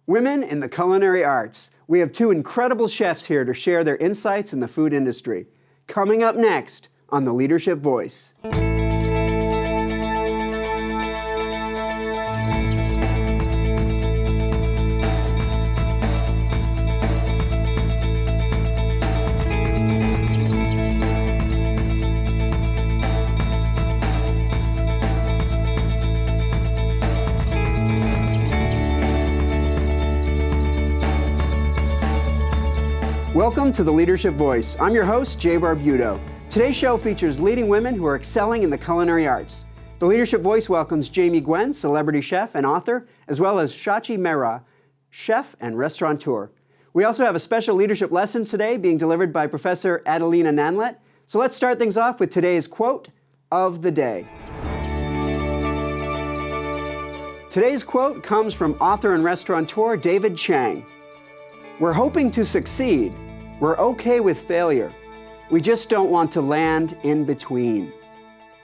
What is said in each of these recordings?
Women in the culinary arts. We have two incredible chefs here to share their insights in the food industry. Coming up next on The Leadership Voice. Welcome to The Leadership Voice. I'm your host, Jay Barbuto. Today's show features leading women who are excelling in the culinary arts. The Leadership Voice welcomes Jamie Gwen, celebrity chef and author, as well as Shachi Mehra, chef and restaurateur. We also have a special leadership lesson today being delivered by Professor Adelina Nanlet. So let's start things off with today's quote of the day. Today's quote comes from author and restaurateur David Chang. "We're hoping to succeed. We're okay with failure. We just don't want to land in between."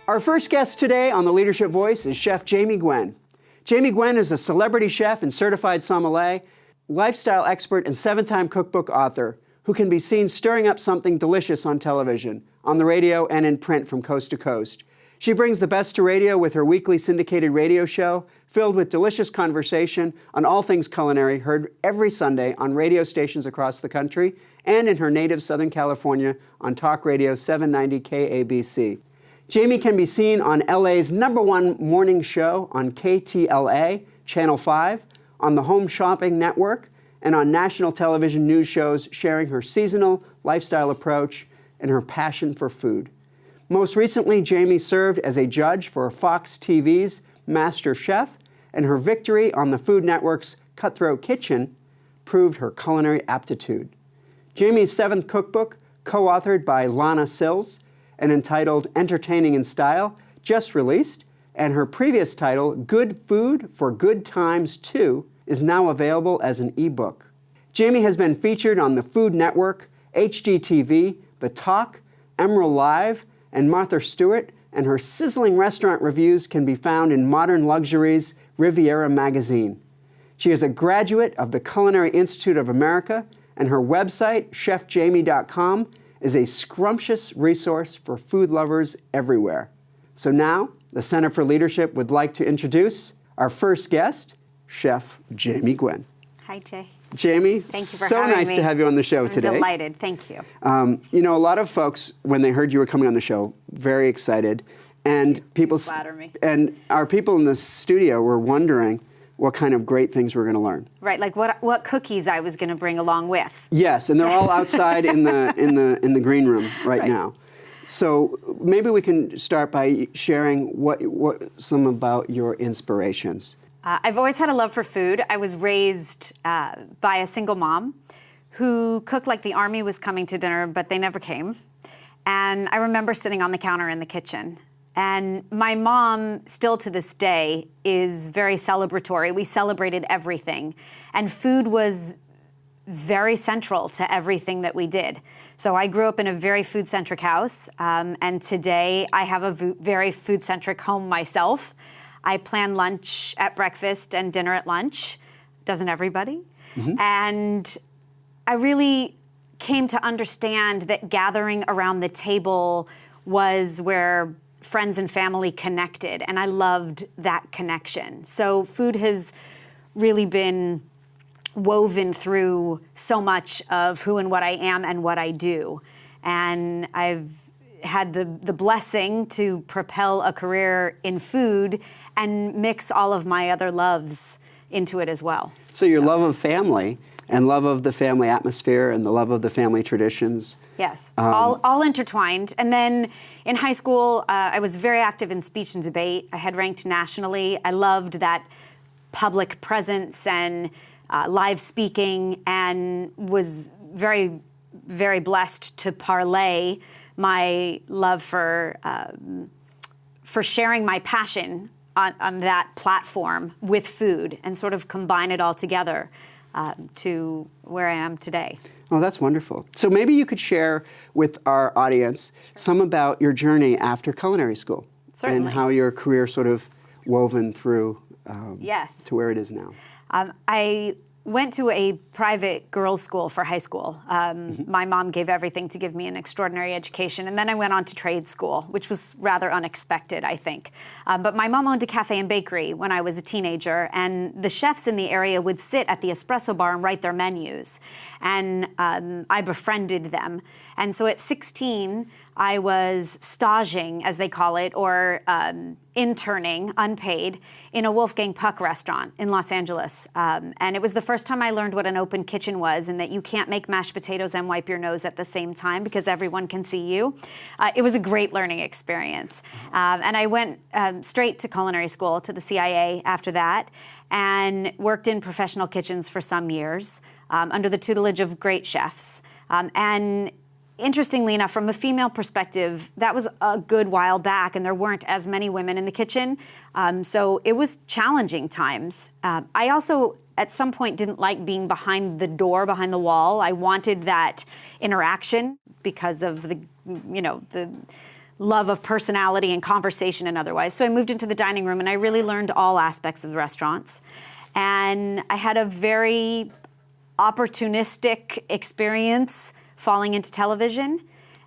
Our first guest today on The Leadership Voice is Chef Jamie Gwen. Jamie Gwen is a celebrity chef and certified sommelier, lifestyle expert and 7-time cookbook author who can be seen stirring up something delicious on television, on the radio, and in print from coast to coast. She brings the best to radio with her weekly syndicated radio show, filled with delicious conversation on all things culinary, heard every Sunday on radio stations across the country and in her native Southern California on Talk Radio 790 KABC. Jamie can be seen on LA's #1 morning show on KTLA, Channel 5, on the Home Shopping Network, and on national television news shows sharing her seasonal lifestyle approach and her passion for food. Most recently, Jamie served as a judge for Fox TV's Master Chef, and her victory on the Food Network's Cutthroat Kitchen proved her culinary aptitude. Jamie's 7th cookbook, co-authored by Lana Sills and entitled Entertaining in Style, just released, and her previous title, Good Food for Good Times 2, is now available as an ebook. Jamie has been featured on the Food Network, HGTV, The Talk, Emerald Live, and Martha Stewart, and her sizzling restaurant reviews can be found in Modern Luxury's Riviera magazine. She is a graduate of the Culinary Institute of America, and her website, chefjamie.com, is a scrumptious resource for food lovers everywhere. So now, the Center for Leadership would like to introduce our first guest, Chef Jamie Gwen. Hi, Jay. Jamie, thank you for so having nice me. to have you on the show today. I'm delighted. Thank you. You know, a lot of folks, when they heard you were coming on the show, very excited, and people flatter me. And our people in the studio were wondering what kind of great things we're going to learn. Right, like what cookies I was going to bring along with. Yes, and they're all outside in the green room right now. So maybe we can start by sharing what some about your inspirations. I've always had a love for food. I was raised by a single mom who cooked like the army was coming to dinner, but they never came. And I remember sitting on the counter in the kitchen. And my mom, still to this day, is very celebratory. We celebrated everything. And food was very central to everything that we did. So I grew up in a very food-centric house. And today I have a very food-centric home myself. I plan lunch at breakfast and dinner at lunch. Doesn't everybody? Mm-hmm. And I really came to understand that gathering around the table was where friends and family connected, and I loved that connection. So food has really been woven through so much of who and what I am and what I do. And I've had the blessing to propel a career in food and mix all of my other loves into it as well. So your love of family and love of the family atmosphere and the love of the family traditions. Yes, all intertwined. And then in high school, I was very active in speech and debate. I had ranked nationally. I loved that public presence and live speaking, and was very, very blessed to parlay my love for sharing my passion on that platform with food and sort of combine it all together to where I am today. Oh, that's wonderful. So maybe you could share with our audience some about your journey after culinary school. Certainly. And how your career sort of woven through Yes. to where it is now. I went to a private girls' school for high school. My mom gave everything to give me an extraordinary education, and then I went on to trade school, which was rather unexpected, I think. But my mom owned a cafe and bakery when I was a teenager, and the chefs in the area would sit at the espresso bar and write their menus. And I befriended them. And so at 16, I was staging, as they call it, or interning, unpaid, in a Wolfgang Puck restaurant in Los Angeles. And it was the first time I learned what an open kitchen was, and that you can't make mashed potatoes and wipe your nose at the same time because everyone can see you. It was a great learning experience. And I went straight to culinary school, to the CIA after that, and worked in professional kitchens for some years under the tutelage of great chefs. And interestingly enough, from a female perspective, that was a good while back, and there weren't as many women in the kitchen. So it was challenging times. I also, at some point, didn't like being behind the door, behind the wall. I wanted that interaction because of the love of personality and conversation and otherwise. So I moved into the dining room, and I really learned all aspects of the restaurants. And I had a very opportunistic experience falling into television,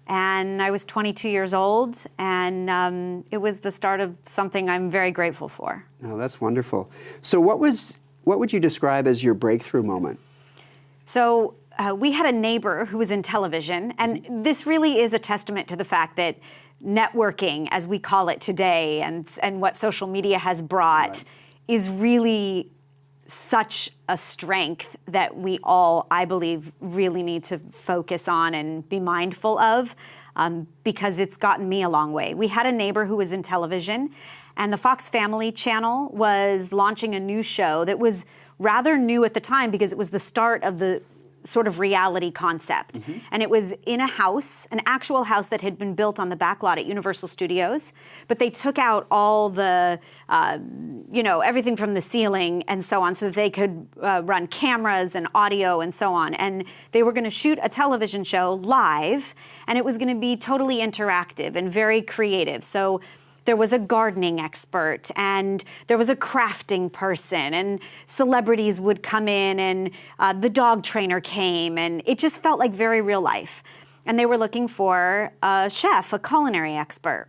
and I was 22 years old, and it was the start of something I'm very grateful for. Oh, that's wonderful. So what would you describe as your breakthrough moment? So we had a neighbor who was in television, and this really is a testament to the fact that networking, as we call it today, and what social media has brought, is really such a strength that we all, I believe, really need to focus on and be mindful of, because it's gotten me a long way. We had a neighbor who was in television, and the Fox Family Channel was launching a new show that was rather new at the time because it was the start of the sort of reality concept. And it was in a house, an actual house that had been built on the back lot at Universal Studios, but they took out all the, everything from the ceiling and so on so that they could run cameras and audio and so on. And they were gonna shoot a television show live, and it was gonna be totally interactive and very creative. So there was a gardening expert, and there was a crafting person, and celebrities would come in, and the dog trainer came, and it just felt like very real life. And they were looking for a chef, a culinary expert.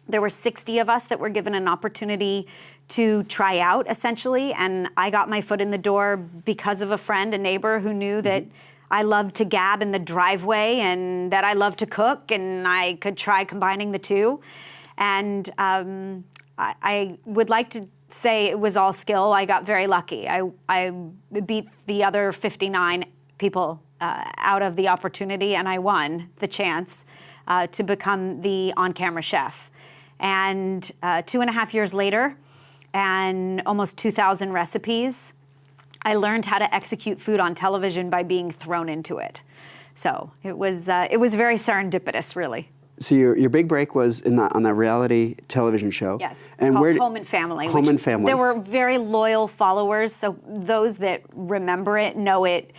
There were 60 of us that were given an opportunity to try out, essentially, and I got my foot in the door because of a friend, a neighbor who knew that I loved to gab in the driveway and that I loved to cook, and I could try combining the two. And I would like to say it was all skill. I got very lucky. I beat the other 59 people out of the opportunity, and I won the chance to become the on-camera chef. And 2.5 years later, and almost 2,000 recipes, I learned how to execute food on television by being thrown into it. So it was very serendipitous, really. So your big break was on that reality television show. Yes, and called Home and Family. Home and Family. There were very loyal followers, so those that remember it know it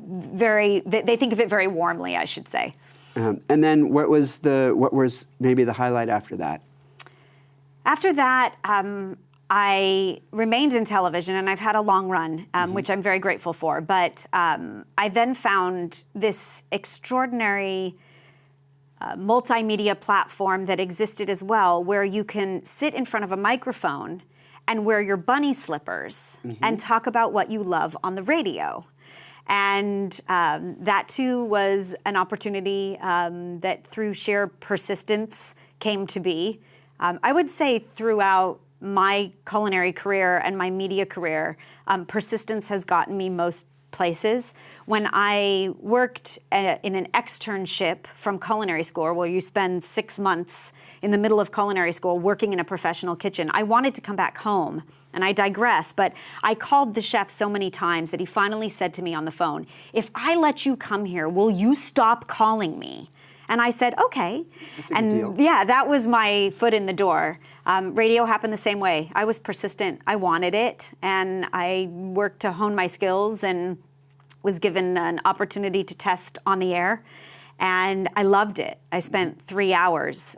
they think of it very warmly, I should say. And then what was maybe the highlight after that? After that, I remained in television, and I've had a long run, which I'm very grateful for. But I then found this extraordinary multimedia platform that existed as well, where you can sit in front of a microphone and wear your bunny slippers and talk about what you love on the radio. And that too was an opportunity that through sheer persistence came to be. I would say throughout my culinary career and my media career, persistence has gotten me most places. When I worked in an externship from culinary school, where you spend 6 months in the middle of culinary school working in a professional kitchen, I wanted to come back home. And I digress, but I called the chef so many times that he finally said to me on the phone, "If I let you come here, will you stop calling me?" And I said, okay. That's a good deal. Yeah, that was my foot in the door. Radio happened the same way. I was persistent. I wanted it, and I worked to hone my skills and was given an opportunity to test on the air. And I loved it. I spent 3 hours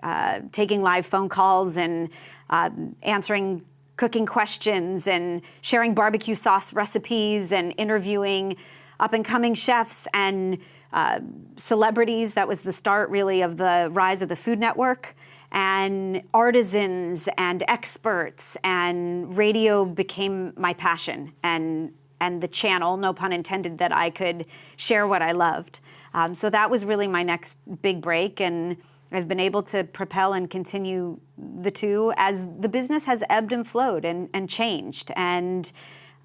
taking live phone calls and answering cooking questions and sharing barbecue sauce recipes and interviewing up-and-coming chefs and celebrities. That was the start, really, of the rise of the Food Network, and artisans and experts, and radio became my passion and the channel, no pun intended, that I could share what I loved. So that was really my next big break, and I've been able to propel and continue the two as the business has ebbed and flowed and changed. And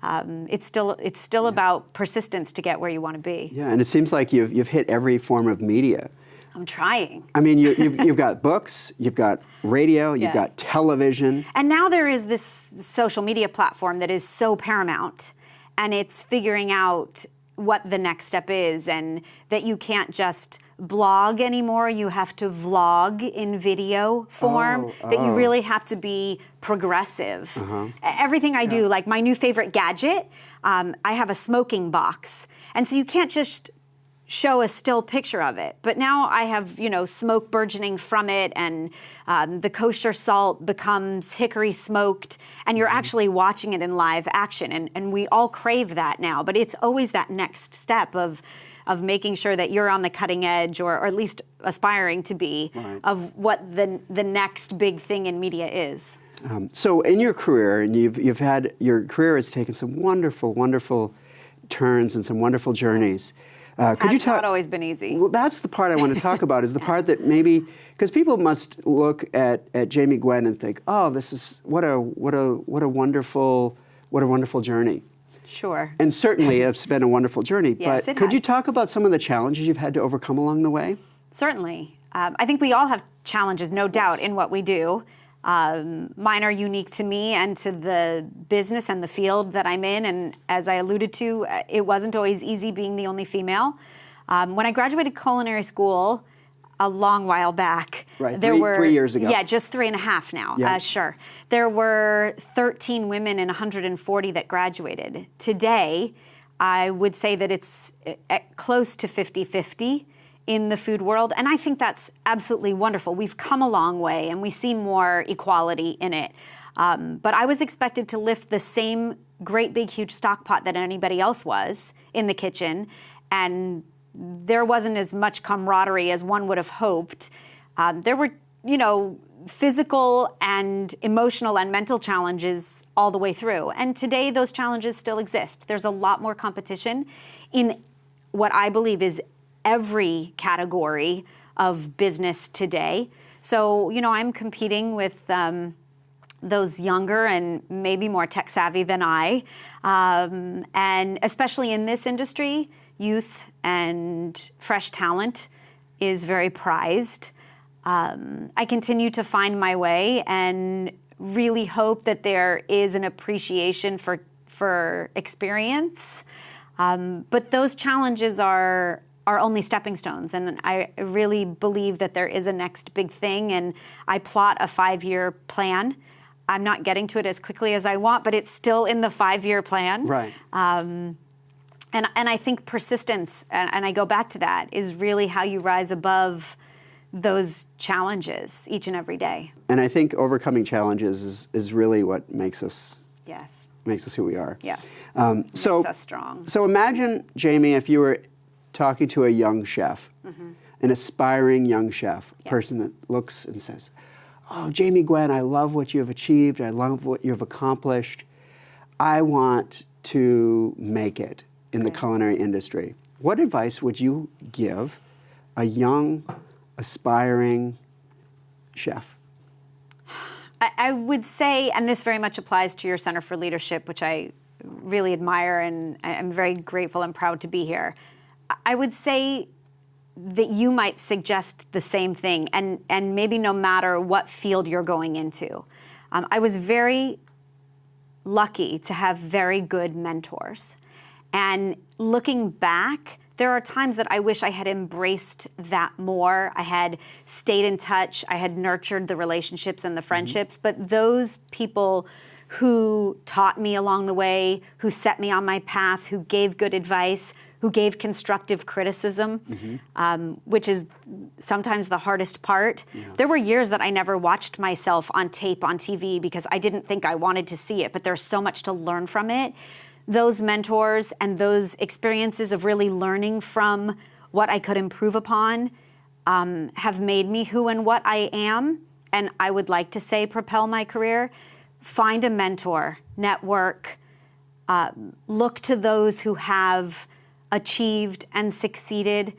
it's still about persistence to get where you want to be. Yeah, and it seems like you've hit every form of media. I'm trying. I mean, you've got books, you've got radio, you've got television. And now there is this social media platform that is so paramount, and it's figuring out what the next step is, and that you can't just blog anymore, you have to vlog in video form, that you really have to be progressive. Everything I do, like my new favorite gadget, I have a smoking box, and so you can't just show a still picture of it. But now I have, smoke burgeoning from it, and the kosher salt becomes hickory smoked, and you're actually watching it in live action. And we all crave that now, but it's always that next step of making sure that you're on the cutting edge, or at least aspiring to be, of what the next big thing in media is. So in your career, and your career has taken some wonderful, wonderful turns and some wonderful journeys. Could you not always been easy. Well, that's the part I want to talk about, is the part that maybe, because people must look at Jamie Gwen and think, oh, this is what a wonderful journey. Sure. And certainly it's been a wonderful journey. Yes, but could you talk about some of the challenges you've had to overcome along the way? Certainly. I think we all have challenges, no doubt, in what we do. Mine are unique to me and to the business and the field that I'm in. And as I alluded to, it wasn't always easy being the only female. When I graduated culinary school a long while back, there were 3 years ago. Yeah, just 3.5 now. Yeah. Sure. There were 13 women and 140 that graduated. Today, I would say that it's close to 50-50. In the food world, and I think that's absolutely wonderful. We've come a long way, and we see more equality in it. But I was expected to lift the same great big huge stock pot that anybody else was in the kitchen, and there wasn't as much camaraderie as one would have hoped. There were, physical and emotional and mental challenges all the way through. And today, those challenges still exist. There's a lot more competition in what I believe is every category of business today. So, I'm competing with those younger and maybe more tech savvy than I. And especially in this industry, youth and fresh talent is very prized. I continue to find my way and really hope that there is an appreciation for experience. But those challenges are only stepping stones. And I really believe that there is a next big thing, and I plot a 5-year plan. I'm not getting to it as quickly as I want, but it's still in the 5-year plan. Right. And I think persistence, and I go back to that, is really how you rise above those challenges each and every day. And I think overcoming challenges is really what makes us who we are. Yes. Makes us strong. So imagine, Jamie, if you were talking to a young chef, an aspiring young chef, a person that looks and says, oh, Jamie Gwen, I love what you have achieved. I love what you have accomplished. I want to make it in the culinary industry. What advice would you give a young, aspiring chef? I would say, and this very much applies to your Center for Leadership, which I really admire, and I'm very grateful and proud to be here. I would say that you might suggest the same thing, and maybe no matter what field you're going into. I was very lucky to have very good mentors. And looking back, there are times that I wish I had embraced that more. I had stayed in touch. I had nurtured the relationships and the friendships. But those people who taught me along the way, who set me on my path, who gave good advice, who gave constructive criticism, which is sometimes the hardest part. Yeah. There were years that I never watched myself on tape on TV because I didn't think I wanted to see it, but there's so much to learn from it. Those mentors and those experiences of really learning from what I could improve upon have made me who and what I am, and I would like to say propel my career. Find a mentor, network, look to those who have achieved and succeeded,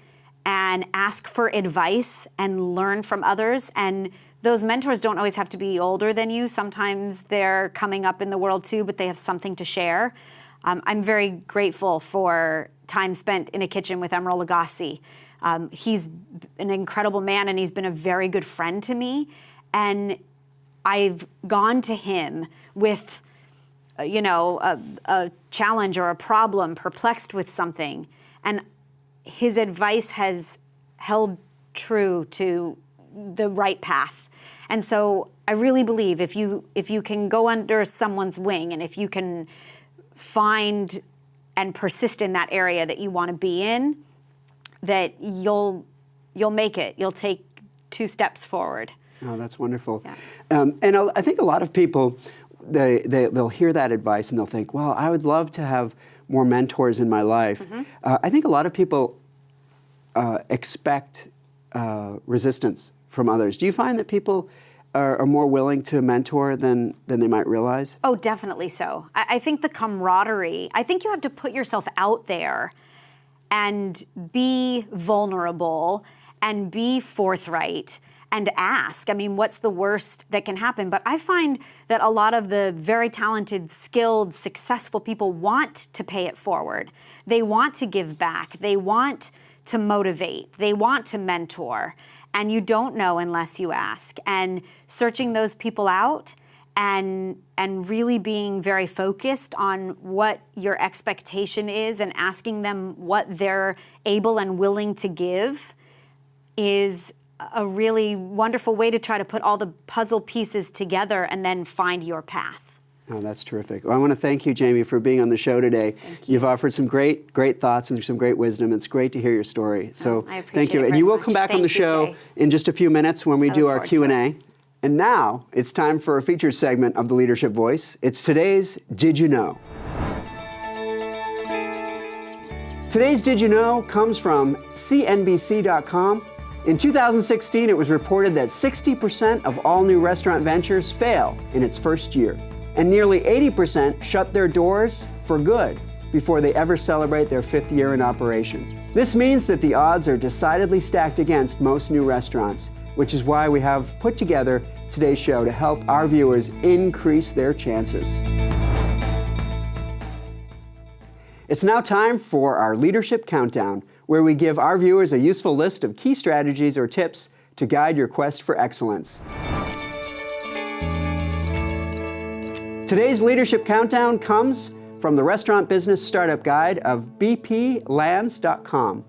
and ask for advice and learn from others. And those mentors don't always have to be older than you. Sometimes they're coming up in the world too, but they have something to share. I'm very grateful for time spent in a kitchen with Emeril Lagasse. He's an incredible man, and he's been a very good friend to me. And I've gone to him with, a challenge or a problem, perplexed with something, and his advice has held true to the right path. And so I really believe if you can go under someone's wing, and if you can find and persist in that area that you want to be in, that you'll make it. You'll take 2 steps forward. Oh, that's wonderful. Yeah. And I think a lot of people, they'll hear that advice and they'll think, well, I would love to have more mentors in my life. I think a lot of people expect resistance from others. Do you find that people are more willing to mentor than they might realize? Oh, definitely so. I think the camaraderie, I think you have to put yourself out there and be vulnerable and be forthright and ask. I mean, what's the worst that can happen? But I find that a lot of the very talented, skilled, successful people want to pay it forward. They want to give back. They want to motivate. They want to mentor. And you don't know unless you ask. And searching those people out and really being very focused on what your expectation is and asking them what they're able and willing to give is a really wonderful way to try to put all the puzzle pieces together and then find your path. Oh, that's terrific. Well, I want to thank you, Jamie, for being on the show today. Thank you. You've offered some great thoughts and some great wisdom. It's great to hear your story. So I appreciate thank you. it And very you will much. come back on the Thank you, show Jay. in just a few minutes when we do look our forward to Q&A. And now it's time for a featured segment of the Leadership Voice. It's today's Did You Know? Today's Did You Know comes from CNBC.com. In 2016, it was reported that 60% of all new restaurant ventures fail in its first year, and nearly 80% shut their doors for good before they ever celebrate their 5th year in operation. This means that the odds are decidedly stacked against most new restaurants, which is why we have put together today's show to help our viewers increase their chances. It's now time for our Leadership Countdown, where we give our viewers a useful list of key strategies or tips to guide your quest for excellence. Today's Leadership Countdown comes from the Restaurant Business Startup Guide of bplands.com.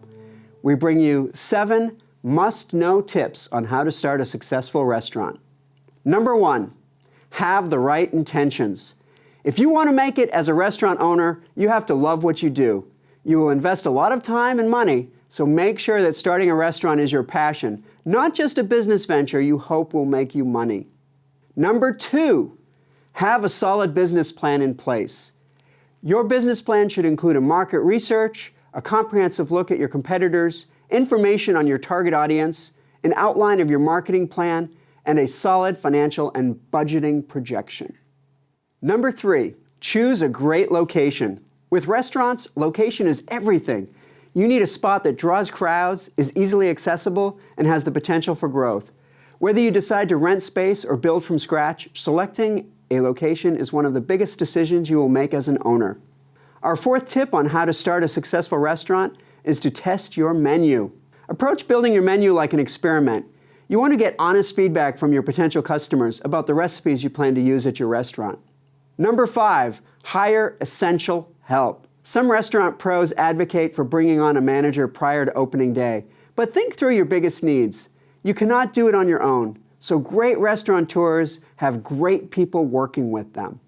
We bring you 7 must-know tips on how to start a successful restaurant. Number 1, have the right intentions. If you want to make it as a restaurant owner, you have to love what you do. You will invest a lot of time and money, so make sure that starting a restaurant is your passion, not just a business venture you hope will make you money. Number 2, have a solid business plan in place. Your business plan should include a market research, a comprehensive look at your competitors, information on your target audience, an outline of your marketing plan, and a solid financial and budgeting projection. Number 3, choose a great location. With restaurants, location is everything. You need a spot that draws crowds, is easily accessible, and has the potential for growth. Whether you decide to rent space or build from scratch, selecting a location is one of the biggest decisions you will make as an owner. Our 4th tip on how to start a successful restaurant is to test your menu. Approach building your menu like an experiment. You want to get honest feedback from your potential customers about the recipes you plan to use at your restaurant. Number 5, hire essential help. Some restaurant pros advocate for bringing on a manager prior to opening day, but think through your biggest needs. You cannot do it on your own, so great restaurateurs have great people working with them.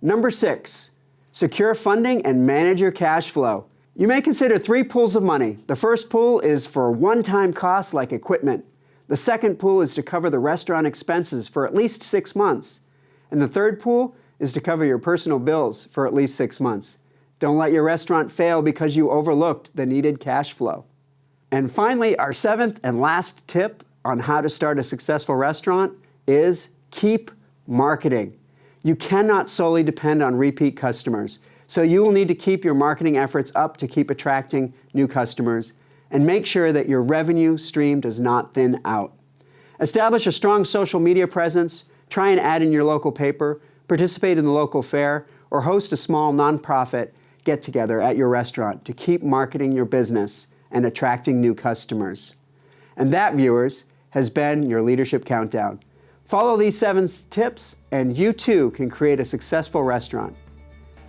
Number 6, secure funding and manage your cash flow. You may consider 3 pools of money. The first pool is for one-time costs like equipment. The second pool is to cover the restaurant expenses for at least 6 months. And the third pool is to cover your personal bills for at least 6 months. Don't let your restaurant fail because you overlooked the needed cash flow. And finally, our 7th and last tip on how to start a successful restaurant is keep marketing. You cannot solely depend on repeat customers. So you will need to keep your marketing efforts up to keep attracting new customers and make sure that your revenue stream does not thin out. Establish a strong social media presence, try an ad in your local paper, participate in the local fair, or host a small nonprofit get-together at your restaurant to keep marketing your business and attracting new customers. And that, viewers, has been your Leadership Countdown. Follow these 7 tips and you too can create a successful restaurant.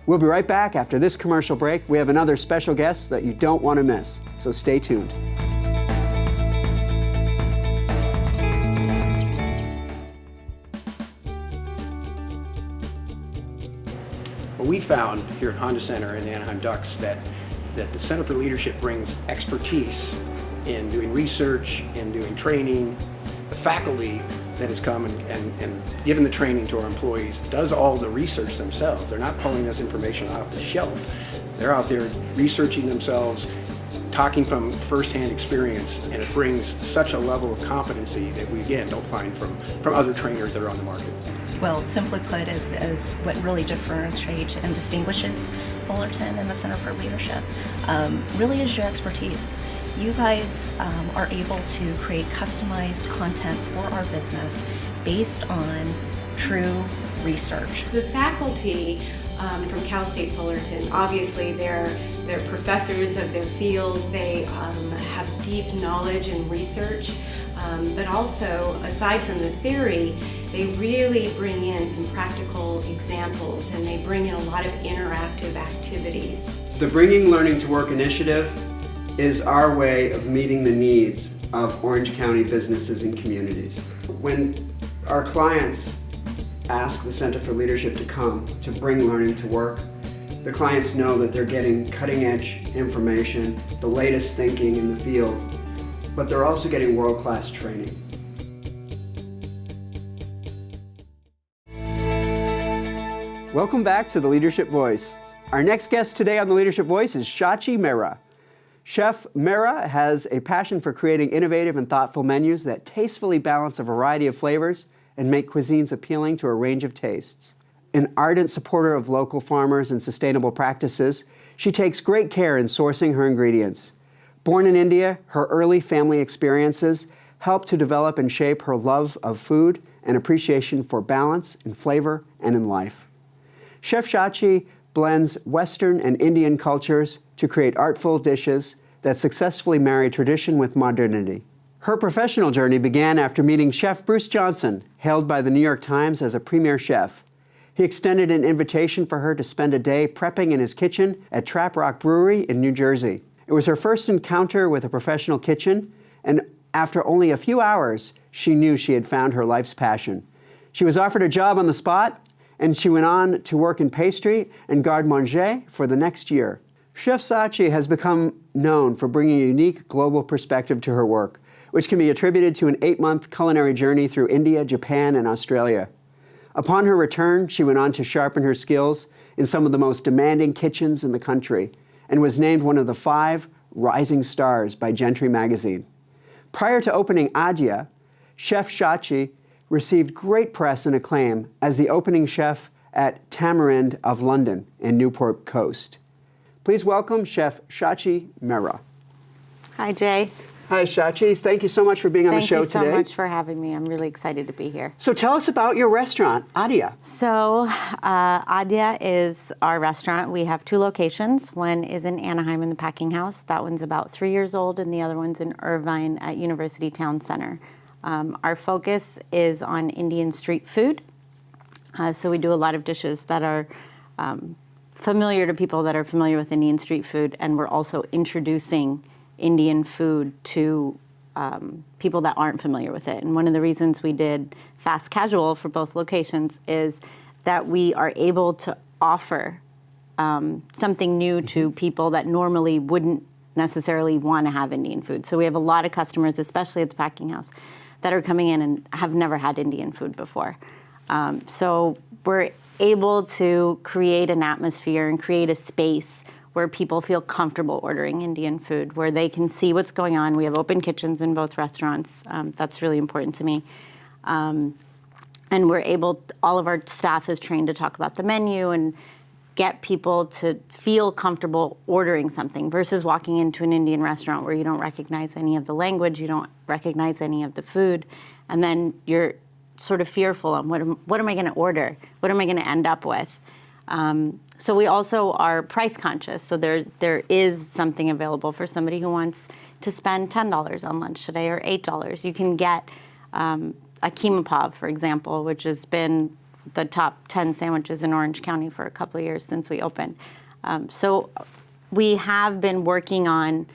We'll be right back after this commercial break. We have another special guest that you don't want to miss, so stay tuned. Well, we found here at Honda Center in the Anaheim Ducks that the Center for Leadership brings expertise in doing research, in doing training. The faculty that has come and given the training to our employees does all the research themselves. They're not pulling this information off the shelf. They're out there researching themselves, talking from firsthand experience, and it brings such a level of competency that we, again, don't find from other trainers that are on the market. Well, simply put, is what really differentiates and distinguishes Fullerton and the Center for Leadership, really is your expertise. You guys are able to create customized content for our business based on true research. The faculty from Cal State Fullerton, obviously they're professors of their field. They have deep knowledge and research, but also aside from the theory, they really bring in some practical examples and they bring in a lot of interactive activities. The Bringing Learning to Work initiative is our way of meeting the needs of Orange County businesses and communities. When our clients ask the Center for Leadership to come to bring learning to work, the clients know that they're getting cutting-edge information, the latest thinking in the field, but they're also getting world-class training. Welcome back to the Leadership Voice. Our next guest today on the Leadership Voice is Shachi Mehra. Chef Mehra has a passion for creating innovative and thoughtful menus that tastefully balance a variety of flavors and make cuisines appealing to a range of tastes. An ardent supporter of local farmers and sustainable practices, she takes great care in sourcing her ingredients. Born in India, her early family experiences helped to develop and shape her love of food and appreciation for balance in flavor and in life. Chef Shachi blends Western and Indian cultures to create artful dishes that successfully marry tradition with modernity. Her professional journey began after meeting Chef Bruce Johnson, hailed by the New York Times as a premier chef. He extended an invitation for her to spend a day prepping in his kitchen at Trap Rock Brewery in New Jersey. It was her first encounter with a professional kitchen, and after only a few hours, she knew she had found her life's passion. She was offered a job on the spot, and she went on to work in pastry and garde-manger for the next year. Chef Shachi has become known for bringing a unique global perspective to her work, which can be attributed to an 8-month culinary journey through India, Japan, and Australia. Upon her return, she went on to sharpen her skills in some of the most demanding kitchens in the country and was named one of the 5 rising stars by Gentry magazine. Prior to opening ADYA, Chef Shachi received great press and acclaim as the opening chef at Tamarind of London in Newport Coast. Please welcome Chef Shachi Mehra. Hi, Jay. Hi, Shachi. Thank you so much for being on the show today. Thank you so much for having me. I'm really excited to be here. So tell us about your restaurant, ADYA. So ADYA is our restaurant. We have 2 locations. One is in Anaheim in the Packing House. That one's about 3 years old, and the other one's in Irvine at University Town Center. Our focus is on Indian street food. So we do a lot of dishes that are familiar to people that are familiar with Indian street food, and we're also introducing Indian food to people that aren't familiar with it. And one of the reasons we did fast casual for both locations is that we are able to offer something new to people that normally wouldn't necessarily want to have Indian food. So we have a lot of customers, especially at the packing house, that are coming in and have never had Indian food before. So we're able to create an atmosphere and create a space where people feel comfortable ordering Indian food, where they can see what's going on. We have open kitchens in both restaurants. That's really important to me. And we're able, all of our staff is trained to talk about the menu and get people to feel comfortable ordering something versus walking into an Indian restaurant where you don't recognize any of the language, you don't recognize any of the food, and then you're sort of fearful on what am I going to order? What am I going to end up with? So we also are price conscious. So there is something available for somebody who wants to spend $10 on lunch today or $8. You can get a keema pav, for example, which has been the top 10 sandwiches in Orange County for a couple of years since we opened. So we have been working on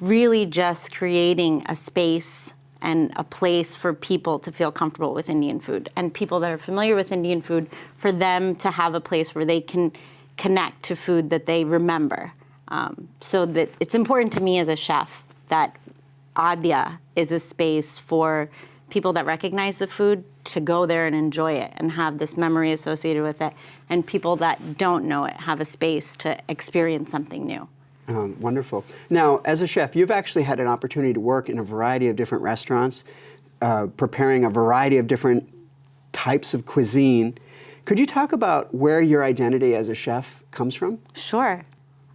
really just creating a space and a place for people to feel comfortable with Indian food, and people that are familiar with Indian food, for them to have a place where they can connect to food that they remember. So that it's important to me as a chef that ADYA is a space for people that recognize the food to go there and enjoy it and have this memory associated with it, and people that don't know it have a space to experience something new. Wonderful. Now, as a chef, you've actually had an opportunity to work in a variety of different restaurants, preparing a variety of different types of cuisine. Could you talk about where your identity as a chef comes from? Sure.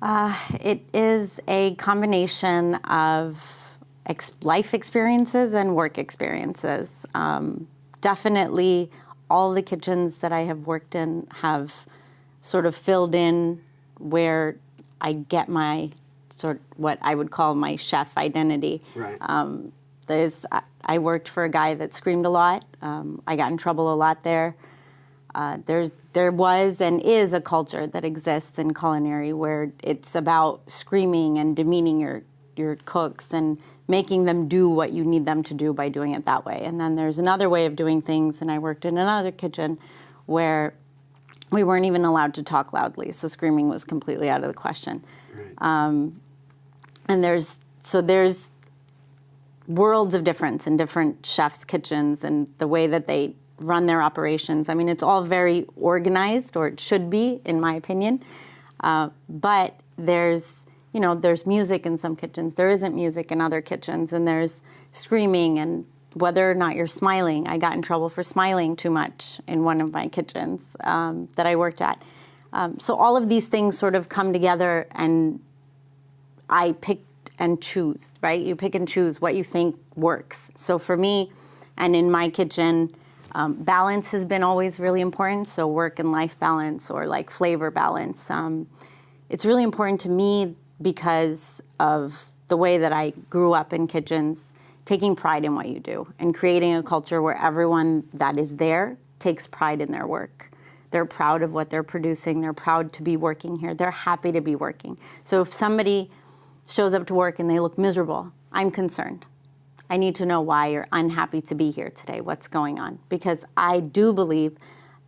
It is a combination of life experiences and work experiences. Definitely all the kitchens that I have worked in have sort of filled in where I get my what I would call my chef identity. Right. I worked for a guy that screamed a lot. I got in trouble a lot there. There was and is a culture that exists in culinary where it's about screaming and demeaning your cooks and making them do what you need them to do by doing it that way. And then there's another way of doing things, and I worked in another kitchen where we weren't even allowed to talk loudly, so screaming was completely out of the question. Right. And there's worlds of difference in different chefs' kitchens and the way that they run their operations. I mean, it's all very organized, or it should be, in my opinion. But there's music in some kitchens. There isn't music in other kitchens, and there's screaming and whether or not you're smiling. I got in trouble for smiling too much in one of my kitchens that I worked at. So all of these things sort of come together, and I picked and choose, right? You pick and choose what you think works. So for me, and in my kitchen, balance has been always really important. So work and life balance, or like flavor balance. It's really important to me because of the way that I grew up in kitchens, taking pride in what you do and creating a culture where everyone that is there takes pride in their work. They're proud of what they're producing. They're proud to be working here. They're happy to be working. So if somebody shows up to work and they look miserable, I'm concerned. I need to know why you're unhappy to be here today, what's going on. Because I do believe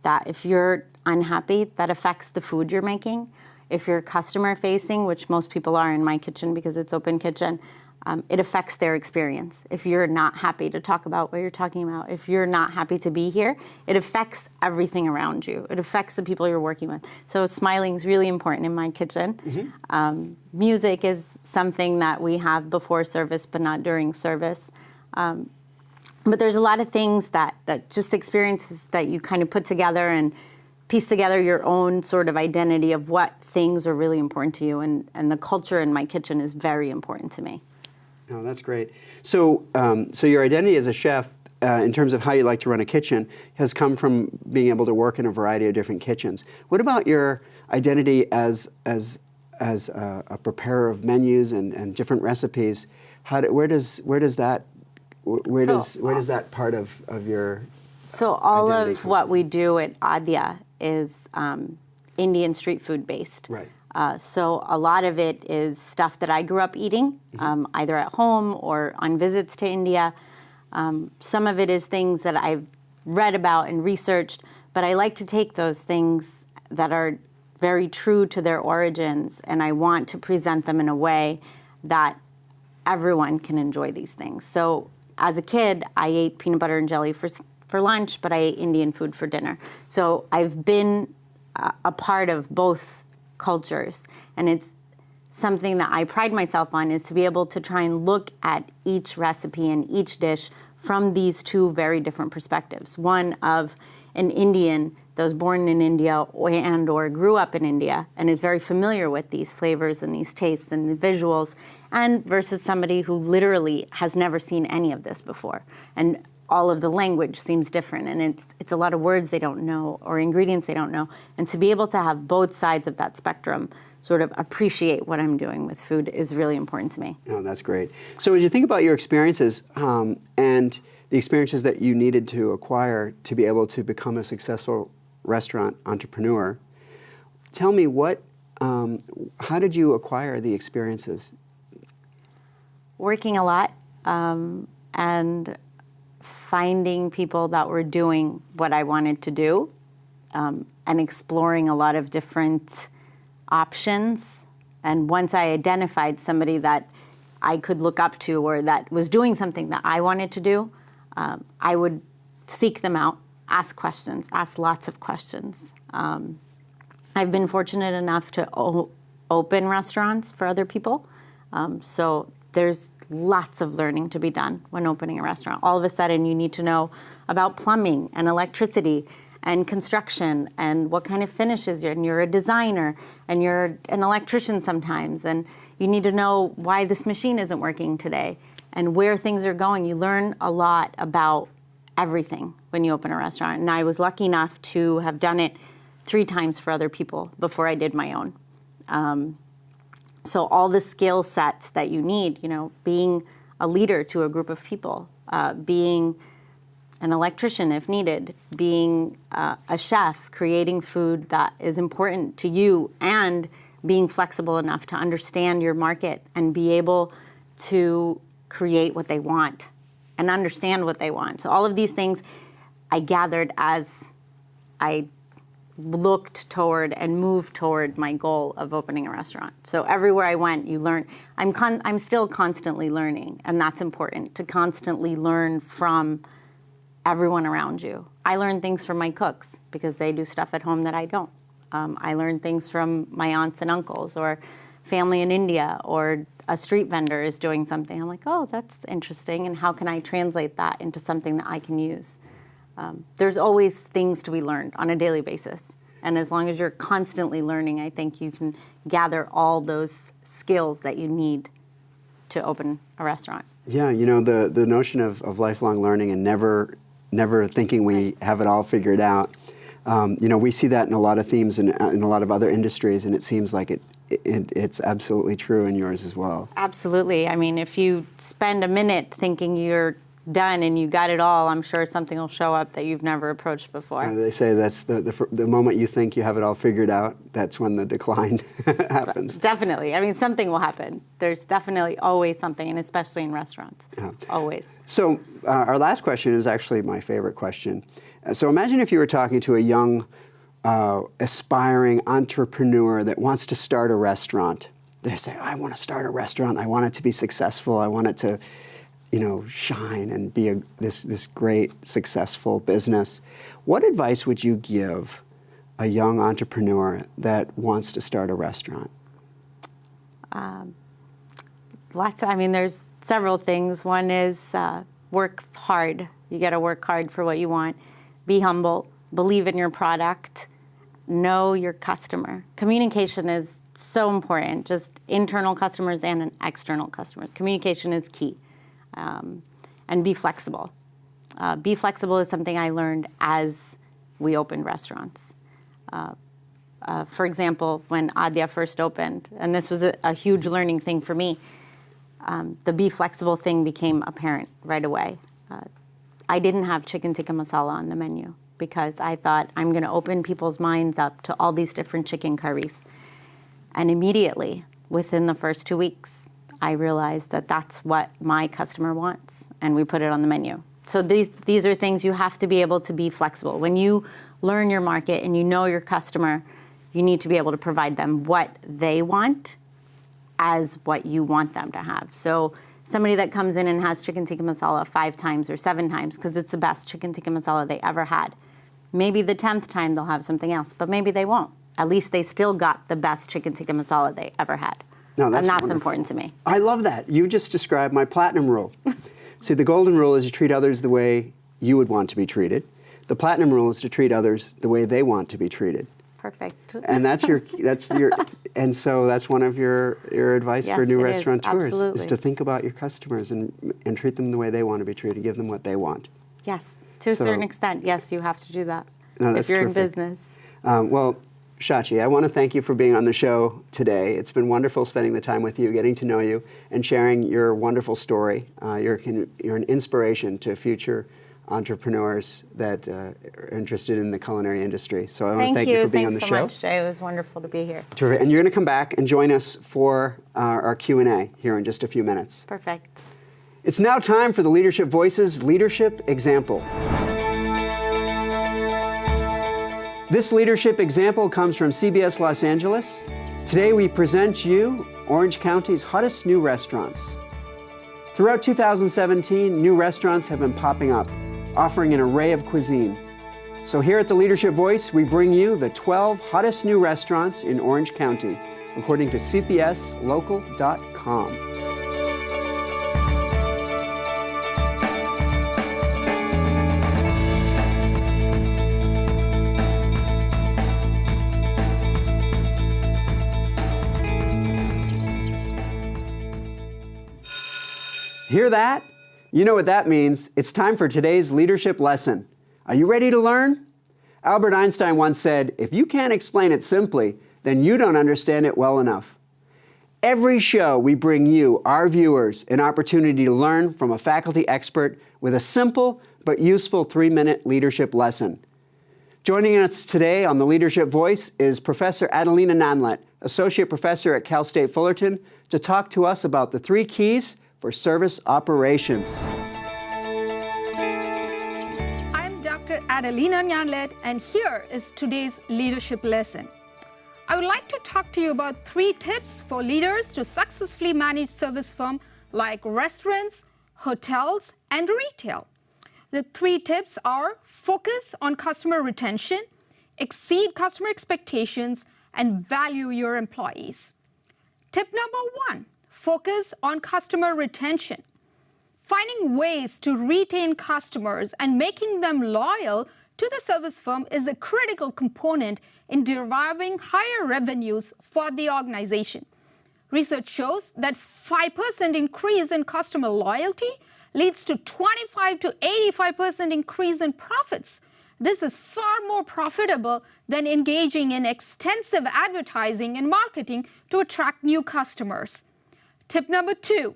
that if you're unhappy, that affects the food you're making. If you're customer facing, which most people are in my kitchen because it's open kitchen, it affects their experience. If you're not happy to talk about what you're talking about, if you're not happy to be here, it affects everything around you. It affects the people you're working with. So smiling is really important in my kitchen. Mm-hmm. Music is something that we have before service, but not during service. But there's a lot of things that just experiences that you kind of put together and piece together your own sort of identity of what things are really important to you. And the culture in my kitchen is very important to me. Oh, that's great. So, so your identity as a chef, in terms of how you like to run a kitchen, has come from being able to work in a variety of different kitchens. What about your identity as a preparer of menus and different recipes? Where does that part of your So all identity of what we do at ADYA is Indian street food based. Right. So a lot of it is stuff that I grew up eating, either at home or on visits to India. Some of it is things that I've read about and researched, but I like to take those things that are very true to their origins, and I want to present them in a way that everyone can enjoy these things. So as a kid, I ate peanut butter and jelly for lunch, but I ate Indian food for dinner. So I've been a part of both cultures, and it's something that I pride myself on, is to be able to try and look at each recipe and each dish from these two very different perspectives. One of an Indian that was born in India or grew up in India and is very familiar with these flavors and these tastes and the visuals, and versus somebody who literally has never seen any of this before. And all of the language seems different, and it's a lot of words they don't know or ingredients they don't know. And to be able to have both sides of that spectrum sort of appreciate what I'm doing with food is really important to me. Oh, that's great. So as you think about your experiences and the experiences that you needed to acquire to be able to become a successful restaurant entrepreneur, tell me how did you acquire the experiences? Working a lot and finding people that were doing what I wanted to do and exploring a lot of different options. And once I identified somebody that I could look up to or that was doing something that I wanted to do, I would seek them out, ask questions, ask lots of questions. I've been fortunate enough to open restaurants for other people. So there's lots of learning to be done when opening a restaurant. All of a sudden, you need to know about plumbing and electricity and construction and what kind of finishes you're a designer and you're an electrician sometimes, and you need to know why this machine isn't working today and where things are going. You learn a lot about everything when you open a restaurant, and I was lucky enough to have done it 3 times for other people before I did my own. So all the skill sets that you need, being a leader to a group of people, being an electrician if needed, being a chef, creating food that is important to you, and being flexible enough to understand your market and be able to create what they want and understand what they want. So all of these things I gathered as I looked toward and moved toward my goal of opening a restaurant. So everywhere I went, you learn. I'm still constantly learning, and that's important, to constantly learn from everyone around you. I learn things from my cooks because they do stuff at home that I don't. I learn things from my aunts and uncles or family in India, or a street vendor is doing something. I'm like, oh, that's interesting, and how can I translate that into something that I can use? There's always things to be learned on a daily basis. And as long as you're constantly learning, I think you can gather all those skills that you need to open a restaurant. Yeah, the notion of lifelong learning and never thinking we have it all figured out. We see that in a lot of themes and in a lot of other industries, and it seems like it's absolutely true in yours as well. Absolutely. I mean, if you spend a minute thinking you're done and you got it all, I'm sure something will show up that you've never approached before. They say that's the moment you think you have it all figured out, that's when the decline happens. Definitely. I mean, something will happen. There's definitely always something, and especially in restaurants. Yeah. Always. So our last question is actually my favorite question. So imagine if you were talking to a young, aspiring entrepreneur that wants to start a restaurant. They say, I want to start a restaurant. I want it to be successful. I want it to shine and be this great, successful business. What advice would you give a young entrepreneur that wants to start a restaurant? There's several things. One is work hard. You got to work hard for what you want. Be humble. Believe in your product. Know your customer. Communication is so important, just internal customers and external customers. Communication is key. And be flexible. Be flexible is something I learned as we opened restaurants. For example, when ADYA first opened, and this was a huge learning thing for me, the be flexible thing became apparent right away. I didn't have chicken tikka masala on the menu because I thought I'm going to open people's minds up to all these different chicken curries. And immediately, within the first 2 weeks, I realized that that's what my customer wants, and we put it on the menu. So these are things you have to be able to be flexible. When you learn your market and you know your customer, you need to be able to provide them what they want as what you want them to have. So somebody that comes in and has chicken tikka masala 5 times or 7 times because it's the best chicken tikka masala they ever had, maybe the 10th time they'll have something else, but maybe they won't. At least they still got the best chicken tikka masala they ever had. No, And that's wonderful. important to me. I love that. You just described my platinum rule. See, the golden rule is you treat others the way you would want to be treated. The platinum rule is to treat others the way they want to be treated. Perfect. And and so that's one of your advice Yes, for new it is. restaurateurs Absolutely. is to think about your customers and treat them the way they want to be treated, give them what they want. Yes, to a So- certain extent, yes, you have to do that No, if that's you're in terrific. business. Well, Shachi, I want to thank you for being on the show today. It's been wonderful spending the time with you, getting to know you, and sharing your wonderful story. You're an inspiration to future entrepreneurs that are interested in the culinary industry. So I want to thank you for being on the Thanks show. so much, Jay. It was wonderful to be here. Terrific. And you're going to come back and join us for our Q&A here in just a few minutes. Perfect. It's now time for the Leadership Voices Leadership Example. This leadership example comes from CBS Los Angeles. Today we present you Orange County's hottest new restaurants. Throughout 2017, new restaurants have been popping up, offering an array of cuisine. So here at the Leadership Voice, we bring you the 12 hottest new restaurants in Orange County, according to cpslocal.com. Hear that? You know what that means. It's time for today's leadership lesson. Are you ready to learn? Albert Einstein once said, if you can't explain it simply, then you don't understand it well enough. Every show we bring you, our viewers, an opportunity to learn from a faculty expert with a simple but useful 3-minute leadership lesson. Joining us today on the Leadership Voice is Professor Adelina Nanlet, Associate Professor at Cal State Fullerton, to talk to us about the 3 keys for service operations. I'm Dr. Adelina Nyanlet, and here is today's leadership lesson. I would like to talk to you about 3 tips for leaders to successfully manage service firms like restaurants, hotels, and retail. The 3 tips are focus on customer retention, exceed customer expectations, and value your employees. Tip number 1. Focus on customer retention. Finding ways to retain customers and making them loyal to the service firm is a critical component in deriving higher revenues for the organization. Research shows that 5% increase in customer loyalty leads to 25 to 85% increase in profits. This is far more profitable than engaging in extensive advertising and marketing to attract new customers. Tip number 2,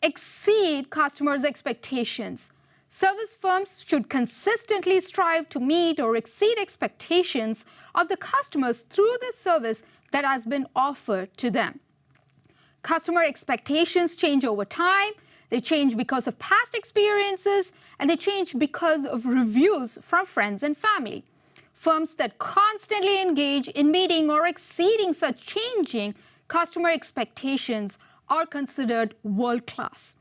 exceed customers' expectations. Service firms should consistently strive to meet or exceed expectations of the customers through the service that has been offered to them. Customer expectations change over time. They change because of past experiences, and they change because of reviews from friends and family. Firms that constantly engage in meeting or exceeding such changing customer expectations are considered world-class.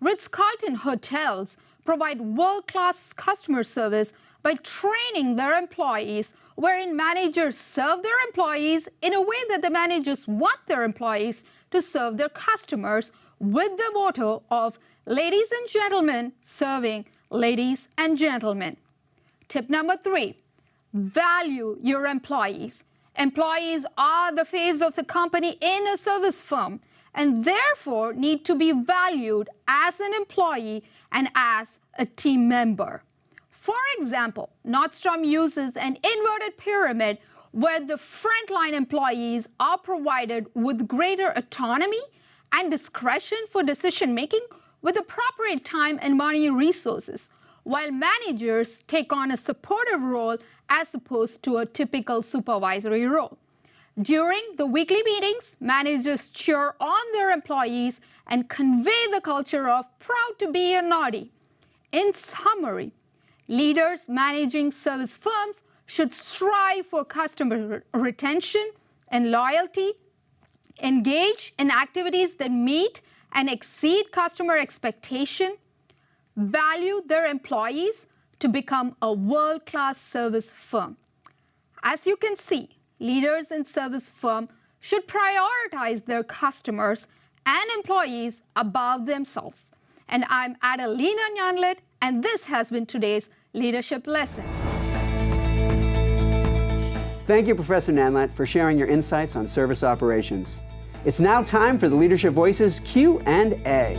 Ritz-Carlton hotels provide world-class customer service by training their employees, wherein managers serve their employees in a way that the managers want their employees to serve their customers, with the motto of ladies and gentlemen serving ladies and gentlemen. Tip number 3, value your employees. Employees are the face of the company in a service firm, and therefore need to be valued as an employee and as a team member. For example, Nordstrom uses an inverted pyramid where the frontline employees are provided with greater autonomy and discretion for decision-making with appropriate time and money resources, while managers take on a supportive role as opposed to a typical supervisory role. During the weekly meetings, managers cheer on their employees and convey the culture of proud to be a naughty. In summary, leaders managing service firms should strive for customer retention and loyalty, engage in activities that meet and exceed customer expectation, value their employees to become a world-class service firm. As you can see, leaders in service firm should prioritize their customers and employees above themselves. And I'm Adelina Nyanlet, and this has been today's Leadership Lesson. Thank you, Professor Nyanlet, for sharing your insights on service operations. It's now time for the Leadership Voices Q&A.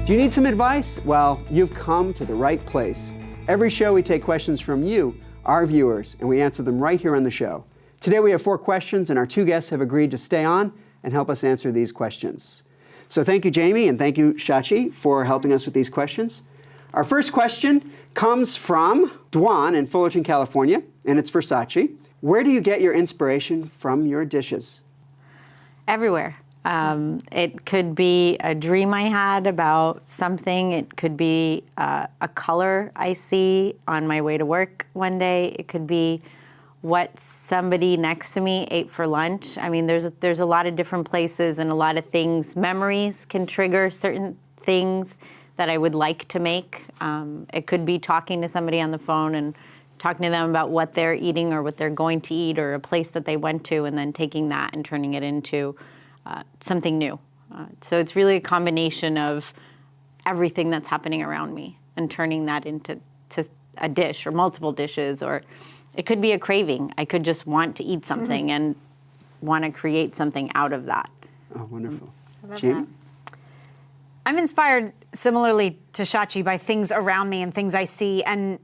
Do you need some advice? Well, you've come to the right place. Every show we take questions from you, our viewers, and we answer them right here on the show. Today we have 4 questions, and our 2 guests have agreed to stay on and help us answer these questions. So thank you, Jamie, and thank you, Shachi, for helping us with these questions. Our first question comes from Dwan in Fullerton, California, and it's for Shachi. Where do you get your inspiration from your dishes? Everywhere. It could be a dream I had about something. It could be a color I see on my way to work one day. It could be what somebody next to me ate for lunch. I mean, there's a lot of different places and a lot of things. Memories can trigger certain things that I would like to make. It could be talking to somebody on the phone and talking to them about what they're eating or what they're going to eat or a place that they went to, and then taking that and turning it into something new. So it's really a combination of everything that's happening around me and turning that into a dish or multiple dishes, or it could be a craving. I could just want to eat something and want to create something out of that. Oh, wonderful. Jamie? I'm inspired similarly to Shachi by things around me and things I see, and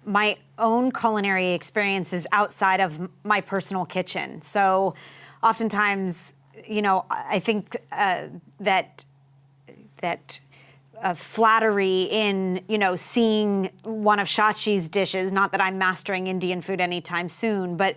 my own culinary experiences outside of my personal kitchen. So oftentimes, you know, I think that flattery in, you know, seeing one of Shachi's dishes, not that I'm mastering Indian food anytime soon, but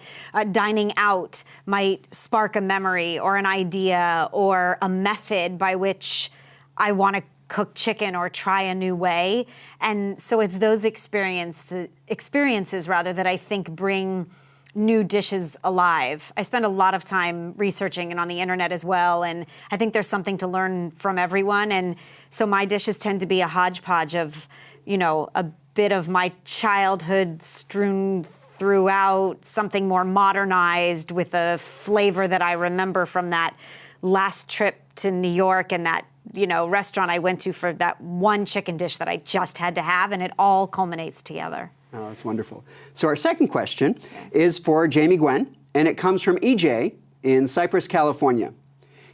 dining out might spark a memory or an idea or a method by which I want to cook chicken or try a new way. And so it's those experiences rather that I think bring new dishes alive. I spend a lot of time researching and on the internet as well, and I think there's something to learn from everyone. And so my dishes tend to be a hodgepodge of, you know, a bit of my childhood strewn throughout, something more modernized with a flavor that I remember from that last trip to New York and that, you know, restaurant I went to for that one chicken dish that I just had to have, and it all culminates together. Oh, that's wonderful. So our second question is for Jamie Gwen, and it comes from EJ in Cypress, California.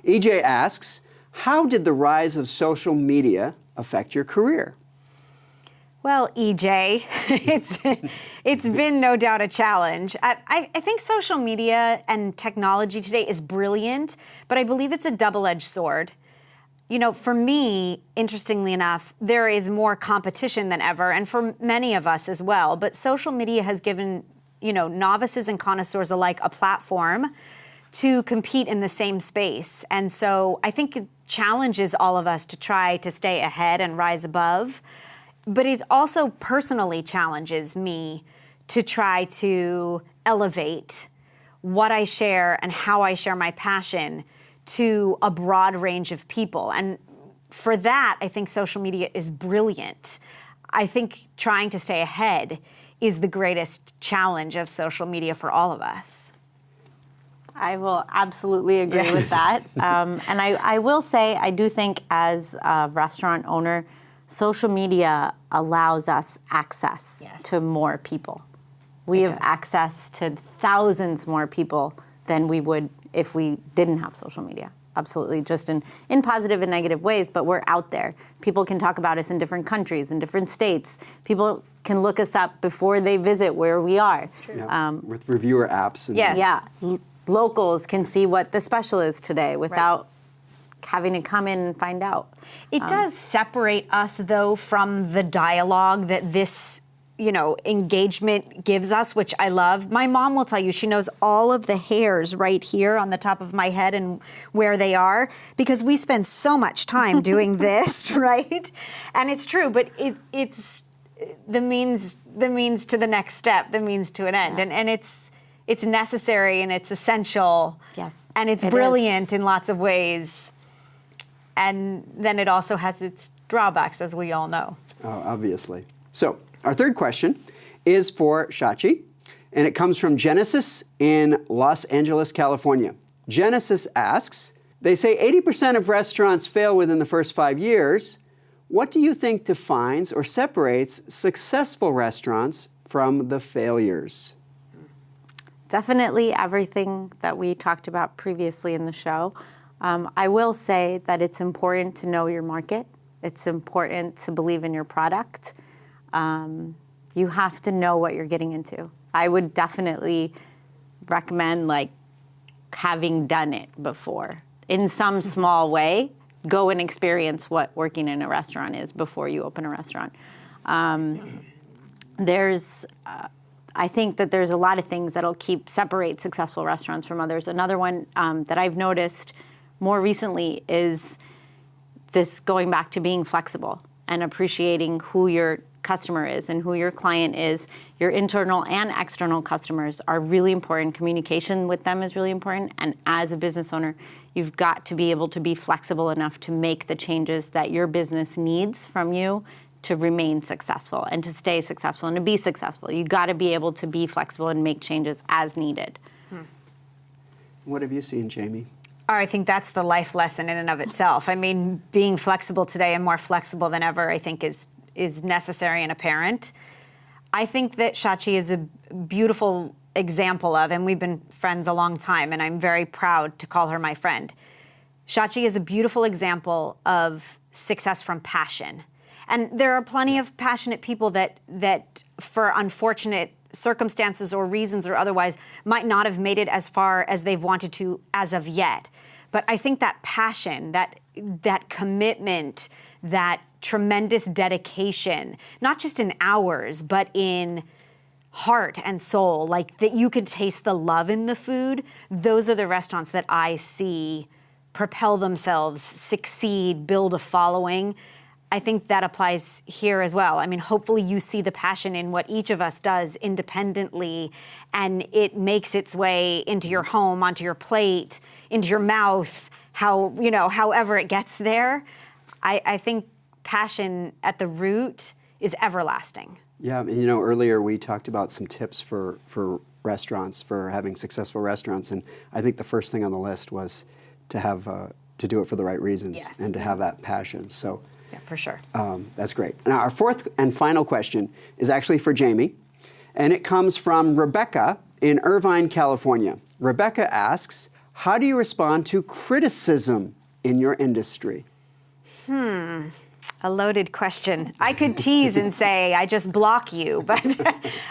EJ asks, how did the rise of social media affect your career? Well, EJ, it's been no doubt a challenge. I think social media and technology today is brilliant, but I believe it's a double-edged sword. You know, for me, interestingly enough, there is more competition than ever, and for many of us as well. But social media has given, you know, novices and connoisseurs alike a platform to compete in the same space. And so I think it challenges all of us to try to stay ahead and rise above. But it also personally challenges me to try to elevate what I share and how I share my passion to a broad range of people. And for that, I think social media is brilliant. I think trying to stay ahead is the greatest challenge of social media for all of us. I will absolutely agree with that. And I will say, I do think as a restaurant owner, social media allows us access to more people. We have access to thousands more people than we would if we didn't have social media. Absolutely, just in positive and negative ways, but we're out there. People can talk about us in different countries, in different states. People can look us up before they visit where we are. That's true. Yeah, with reviewer apps. And Yeah, locals can see what the special is today without having to come in and find out. It does separate us, though, from the dialogue that this, you know, engagement gives us, which I love. My mom will tell you she knows all of the hairs right here on the top of my head and where they are, because we spend so much time doing this, right? And it's true, but it's the means to the next step, the means to an end. And it's necessary and it's essential. Yes, And it's it brilliant is. in lots of ways. And then it also has its drawbacks, as we all know. Oh, obviously. So our third question is for Shachi, and it comes from Genesis in Los Angeles, California. Genesis asks, they say 80% of restaurants fail within the first 5 years. What do you think defines or separates successful restaurants from the failures? Definitely everything that we talked about previously in the show. I will say that it's important to know your market. It's important to believe in your product. You have to know what you're getting into. I would definitely recommend having done it before in some small way. Go and experience what working in a restaurant is before you open a restaurant. I think that there's a lot of things that'll separate successful restaurants from others. Another one that I've noticed more recently is this going back to being flexible and appreciating who your customer is and who your client is. Your internal and external customers are really important. Communication with them is really important. And as a business owner, you've got to be able to be flexible enough to make the changes that your business needs from you to remain successful and to stay successful and to be successful. You've got to be able to be flexible and make changes as needed. What have you seen, Jamie? I think that's the life lesson in and of itself. I mean, being flexible today and more flexible than ever, I think is necessary and apparent. I think that Shachi is a beautiful example of, and we've been friends a long time, and I'm very proud to call her my friend. Shachi is a beautiful example of success from passion. And there are plenty of passionate people that for unfortunate circumstances or reasons or otherwise might not have made it as far as they've wanted to as of yet. But I think that passion, that commitment, that tremendous dedication, not just in hours, but in heart and soul, like that you can taste the love in the food, those are the restaurants that I see propel themselves, succeed, build a following. I think that applies here as well. I mean, hopefully you see the passion in what each of us does independently, and it makes its way into your home, onto your plate, into your mouth, however it gets there. I think passion at the root is everlasting. Yeah, and earlier we talked about some tips for restaurants, for having successful restaurants, and I think the first thing on the list was to have to do it for the right reasons. Yes. And to have that passion. So. Yeah, for sure. That's great. Now, our fourth and final question is actually for Jamie, and it comes from Rebecca in Irvine, California. Rebecca asks, how do you respond to criticism in your industry? A loaded question. I could tease and say, I just block you, but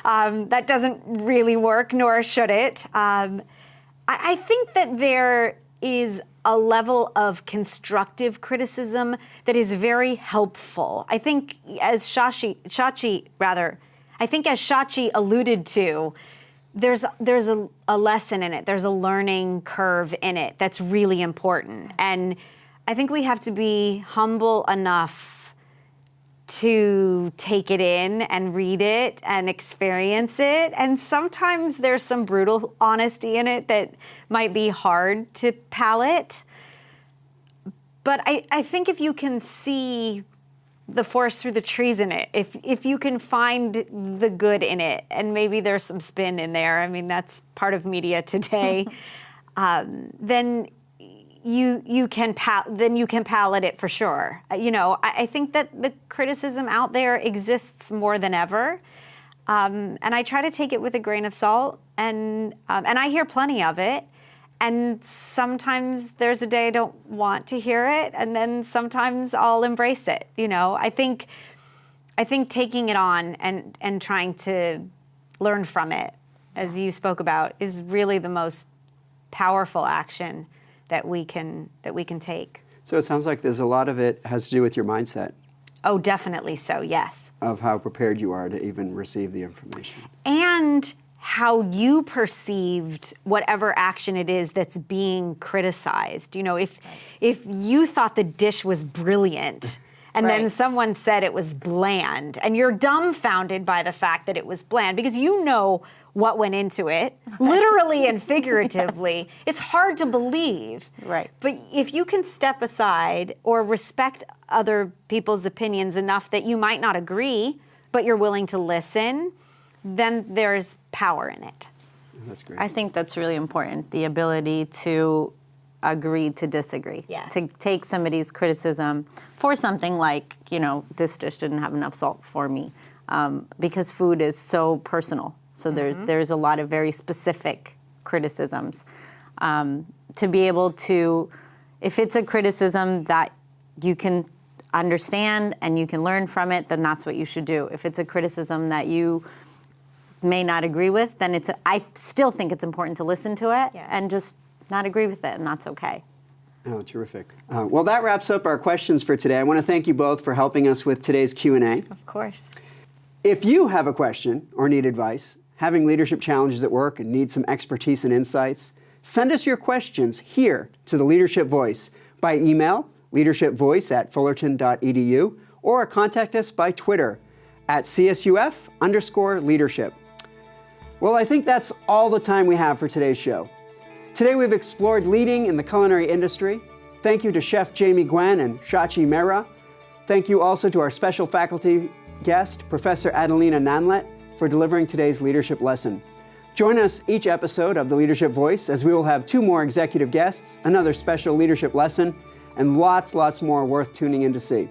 that doesn't really work, nor should it. I think that there is a level of constructive criticism that is very helpful. I think as Shachi alluded to, there's a lesson in it. There's a learning curve in it that's really important. And I think we have to be humble enough to take it in and read it and experience it. And sometimes there's some brutal honesty in it that might be hard to palate. But I think if you can see the forest through the trees in it, if you can find the good in it, and maybe there's some spin in there, I mean, that's part of media today, then you can palate it for sure. I think that the criticism out there exists more than ever, and I try to take it with a grain of salt. And I hear plenty of it, and sometimes there's a day I don't want to hear it, and then sometimes I'll embrace it. I think taking it on and trying to learn from it, as you spoke about, is really the most powerful action that we can take. So it sounds like there's a lot of it has to do with your mindset. Oh, definitely so, yes. Of how prepared you are to even receive the information. And how you perceived whatever action it is that's being criticized. If you thought the dish was brilliant and then Right. someone said it was bland, and you're dumbfounded by the fact that it was bland because you know what went into it, literally and figuratively. It's hard to believe. Right. But if you can step aside or respect other people's opinions enough that you might not agree, but you're willing to listen, then there's power in it. That's great. I think that's really important, the ability to agree to disagree. Yes. To take somebody's criticism for something like, this dish didn't have enough salt for me, because food is so personal. So there's a lot of very specific criticisms. To be able to, if it's a criticism that you can understand and you can learn from it, then that's what you should do. If it's a criticism that you may not agree with, then I still think it's important to listen to it and just not agree with it, and that's okay. Oh, terrific. Well, that wraps up our questions for today. I want to thank you both for helping us with today's Q&A. Of course. If you have a question or need advice, having leadership challenges at work and need some expertise and insights, send us your questions here to the Leadership Voice by email, leadershipvoice@fullerton.edu, or contact us by Twitter at CSUF_leadership. Well, I think that's all the time we have for today's show. Today we've explored leading in the culinary industry. Thank you to Chef Jamie Gwen and Shachi Mehra. Thank you also to our special faculty guest, Professor Adelina Nanlet, for delivering today's leadership lesson. Join us each episode of the Leadership Voice as we will have 2 more executive guests, another special leadership lesson, and lots more worth tuning in to see.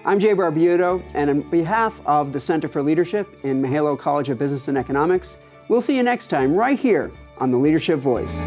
I'm Jay Barbuto, and on behalf of the Center for Leadership in Mahalo College of Business and Economics, we'll see you next time right here on the Leadership Voice.